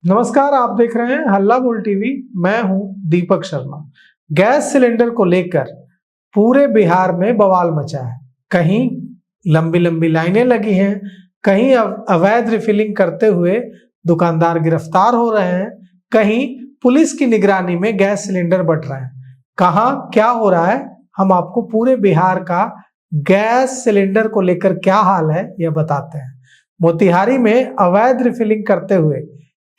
नमस्कार, आप देख रहे हैं हल्ला बोल टीवी। मैं हूं दीपक शर्मा। गैस सिलेंडर को लेकर पूरे बिहार में बवाल मचा है। कहीं लंबी लंबी लाइनें लगी हैं, कहीं अवैध रिफिलिंग करते हुए दुकानदार गिरफ्तार हो रहे हैं, कहीं पुलिस की निगरानी में गैस सिलेंडर बंट रहे हैं। कहां क्या हो रहा है, हम आपको पूरे बिहार का गैस सिलेंडर को लेकर क्या हाल है यह बताते हैं। मोतिहारी में अवैध रिफिलिंग करते हुए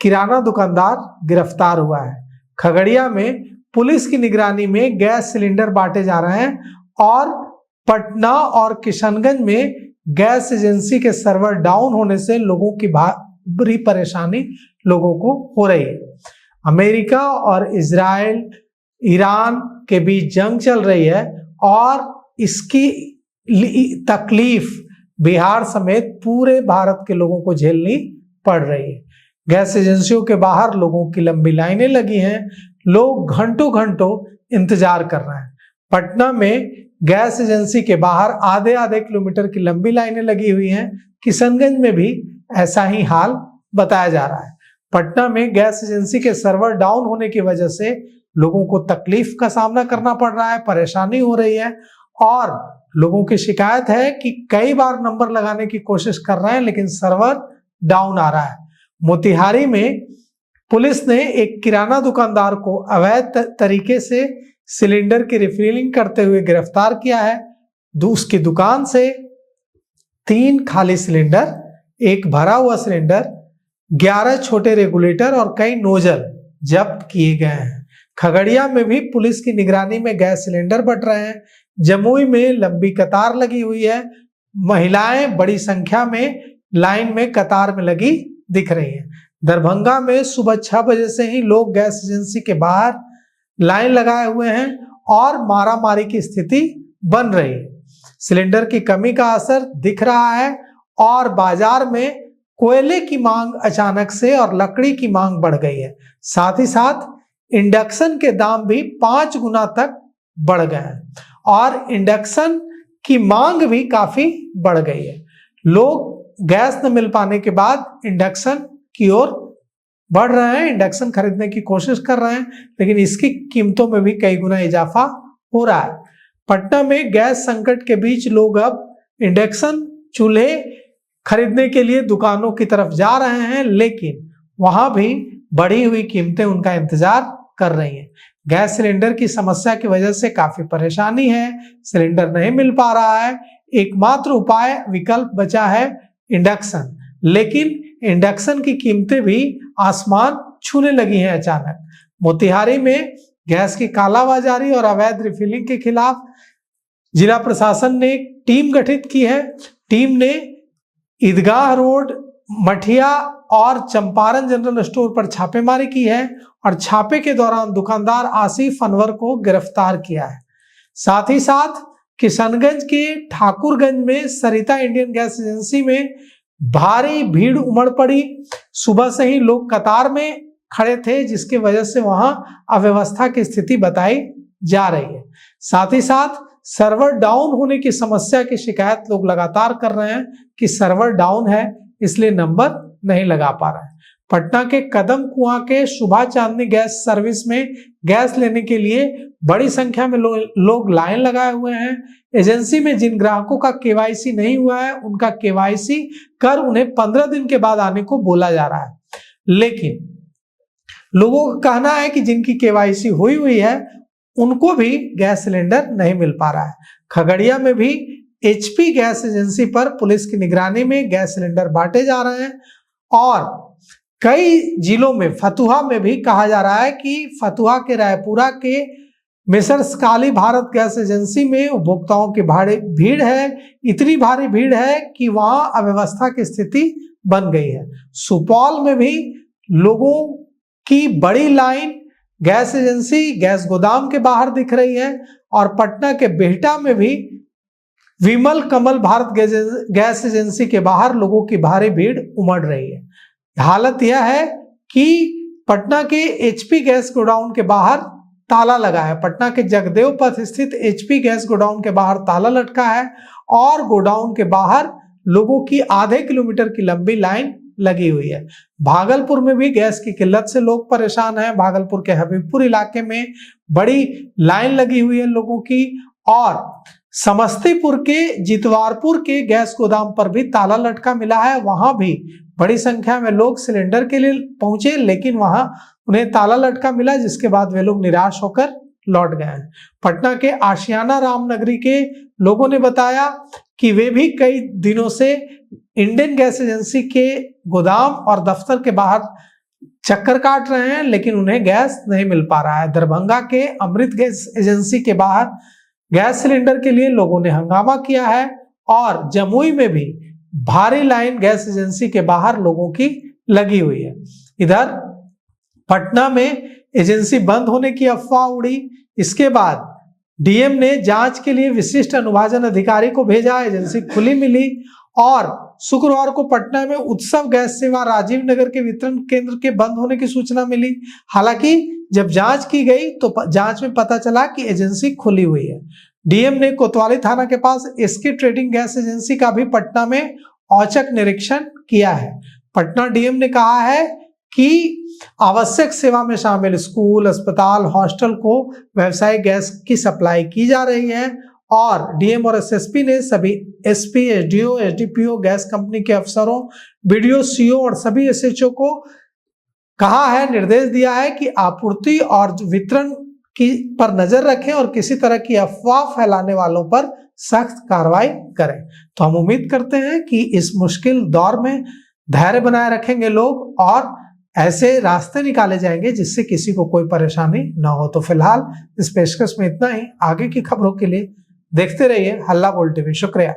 किराना दुकानदार गिरफ्तार हुआ है। खगड़िया में पुलिस की निगरानी में गैस सिलेंडर बांटे जा रहे हैं और पटना और किशनगंज में गैस एजेंसी के सर्वर डाउन होने से लोगों की भारी परेशानी लोगों को हो रही है। अमेरिका और इजराइल, ईरान के बीच जंग चल रही है और इसकी तकलीफ बिहार समेत पूरे भारत के लोगों को झेलनी पड़ रही है। गैस एजेंसियों के बाहर लोगों की लंबी लाइनें लगी हैं, लोग घंटों घंटों इंतजार कर रहे हैं। पटना में गैस एजेंसी के बाहर आधे आधे किलोमीटर की लंबी लाइनें लगी हुई हैं। किशनगंज में भी ऐसा ही हाल बताया जा रहा है। पटना में गैस एजेंसी के सर्वर डाउन होने की वजह से लोगों को तकलीफ का सामना करना पड़ रहा है, परेशानी हो रही है और लोगों की शिकायत है कि कई बार नंबर लगाने की कोशिश कर रहे हैं लेकिन सर्वर डाउन आ रहा है। मोतिहारी में पुलिस ने एक किराना दुकानदार को अवैध तरीके से सिलेंडर की रिफिलिंग करते हुए गिरफ्तार किया है। उसकी दुकान से 3 खाली सिलेंडर, 1 भरा हुआ सिलेंडर, 11 छोटे रेगुलेटर और कई नोजल जब्त किए गए हैं। खगड़िया में भी पुलिस की निगरानी में गैस सिलेंडर बंट रहे हैं। जमुई में लंबी कतार लगी हुई है। महिलाएं बड़ी संख्या में लाइन में कतार में लगी दिख रही है। दरभंगा में सुबह 6 बजे से ही लोग गैस एजेंसी के बाहर लाइन लगाए हुए हैं और मारामारी की स्थिति बन रही है। सिलेंडर की कमी का असर दिख रहा है और बाजार में कोयले की मांग अचानक से और लकड़ी की मांग बढ़ गई है। साथ ही साथ इंडक्शन के दाम भी 5 गुना तक बढ़ गए हैं और इंडक्शन की मांग भी काफी बढ़ गई है। लोग गैस न मिल पाने के बाद इंडक्शन की ओर बढ़ रहे हैं, इंडक्शन खरीदने की कोशिश कर रहे हैं, लेकिन इसकी कीमतों में भी कई गुना इजाफा हो रहा है। पटना में गैस संकट के बीच लोग अब इंडक्शन चूल्हे खरीदने के लिए दुकानों की तरफ जा रहे हैं, लेकिन वहां भी बढ़ी हुई कीमतें उनका इंतजार कर रही हैं। गैस सिलेंडर की समस्या की वजह से काफी परेशानी है, सिलेंडर नहीं मिल पा रहा है। एकमात्र उपाय विकल्प बचा है इंडक्शन, लेकिन इंडक्शन की कीमतें भी आसमान छूने लगी हैं अचानक। मोतिहारी में गैस की कालाबाजारी और अवैध रिफिलिंग के खिलाफ जिला प्रशासन ने एक टीम गठित की है। टीम ने ईदगाह रोड, मठिया और चंपारण जनरल स्टोर पर छापेमारी की है और छापे के दौरान दुकानदार आसिफ अनवर को गिरफ्तार किया है। साथ ही साथ किशनगंज के ठाकुरगंज में सरिता इंडियन गैस एजेंसी में भारी भीड़ उमड़ पड़ी। सुबह से ही लोग कतार में खड़े थे, जिसकी वजह से वहां अव्यवस्था की स्थिति बताई जा रही है। साथ ही साथ सर्वर डाउन होने की समस्या की शिकायत लोग लगातार कर रहे हैं कि सर्वर डाउन है इसलिए नंबर नहीं लगा पा रहे हैं। पटना के कदम कुआं के शुभा चांदनी गैस सर्विस में गैस लेने के लिए बड़ी संख्या में लोग लाइन लगाए हुए हैं। एजेंसी में जिन ग्राहकों का केवाईसी नहीं हुआ है उनका केवाईसी कर उन्हें 15 दिन के बाद आने को बोला जा रहा है, लेकिन लोगों का कहना है कि जिनकी केवाईसी हुई है उनको भी गैस सिलेंडर नहीं मिल पा रहा है। खगड़िया में भी एचपी गैस एजेंसी पर पुलिस की निगरानी में गैस सिलेंडर बांटे जा रहे हैं और कई जिलों में, फतुहा में भी कहा जा रहा है कि फतुहा के रायपुरा के मेसर्स काली भारत गैस एजेंसी में उपभोक्ताओं की भारी भीड़ है। इतनी भारी भीड़ है कि वहां अव्यवस्था की स्थिति बन गई है। सुपौल में भी लोगों की बड़ी लाइन गैस एजेंसी, गैस गोदाम के बाहर दिख रही है और पटना के बिहटा में भी विमल कमल भारत गैस एजेंसी के बाहर लोगों की भारी भीड़ उमड़ रही है। हालत यह है कि पटना के एचपी गैस गोडाउन के बाहर ताला लगा है। पटना के जगदेव पथ स्थित एचपी गैस गोडाउन के बाहर ताला लटका है और गोडाउन के बाहर लोगों की आधे किलोमीटर की लंबी लाइन लगी हुई है। भागलपुर में भी गैस की किल्लत से लोग परेशान हैं। भागलपुर के हबीबपुर इलाके में बड़ी लाइन लगी हुई है लोगों की, और समस्तीपुर के जितवारपुर के गैस गोदाम पर भी ताला लटका मिला है। वहां भी बड़ी संख्या में लोग सिलेंडर के लिए पहुंचे, लेकिन वहां उन्हें ताला लटका मिला, जिसके बाद वे लोग निराश होकर लौट गए हैं। पटना के आशियाना रामनगरी के लोगों ने बताया कि वे भी कई दिनों से इंडियन गैस एजेंसी के गोदाम और दफ्तर के बाहर चक्कर काट रहे हैं, लेकिन उन्हें गैस नहीं मिल पा रहा है। दरभंगा के अमृत गैस एजेंसी के बाहर गैस सिलेंडर के लिए लोगों ने हंगामा किया है, और जमुई में भी भारी लाइन गैस एजेंसी के बाहर लोगों की लगी हुई है। इधर पटना में एजेंसी बंद होने की अफवाह उड़ी। इसके बाद डीएम ने जांच के लिए विशिष्ट अनुभाजन अधिकारी को भेजा। एजेंसी खुली मिली, और शुक्रवार को पटना में उत्सव गैस सेवा राजीव नगर के वितरण केंद्र के बंद होने की सूचना मिली। हालांकि जब जांच की गई तो जांच में पता चला कि एजेंसी खुली हुई है। डीएम ने कोतवाली थाना के पास एसके ट्रेडिंग गैस एजेंसी का भी पटना में औचक निरीक्षण किया है। पटना डीएम ने कहा है कि आवश्यक सेवा में शामिल स्कूल, अस्पताल, हॉस्टल को व्यावसायिक गैस की सप्लाई की जा रही है, और डीएम और एसएसपी ने सभी SP, SDO, SDPO, gas company के अफसरों, बीडीओ, सीओ और सभी एसएचओ को कहा है, निर्देश दिया है कि आपूर्ति और वितरण की पर नजर रखें और किसी तरह की अफवाह फैलाने वालों पर सख्त कार्रवाई करें। तो हम उम्मीद करते हैं कि इस मुश्किल दौर में धैर्य बनाए रखेंगे लोग, और ऐसे रास्ते निकाले जाएंगे जिससे किसी को कोई परेशानी ना हो। तो फिलहाल इस पेशकश में इतना ही। आगे की खबरों के लिए देखते रहिए हल्ला बोल टीवी। शुक्रिया।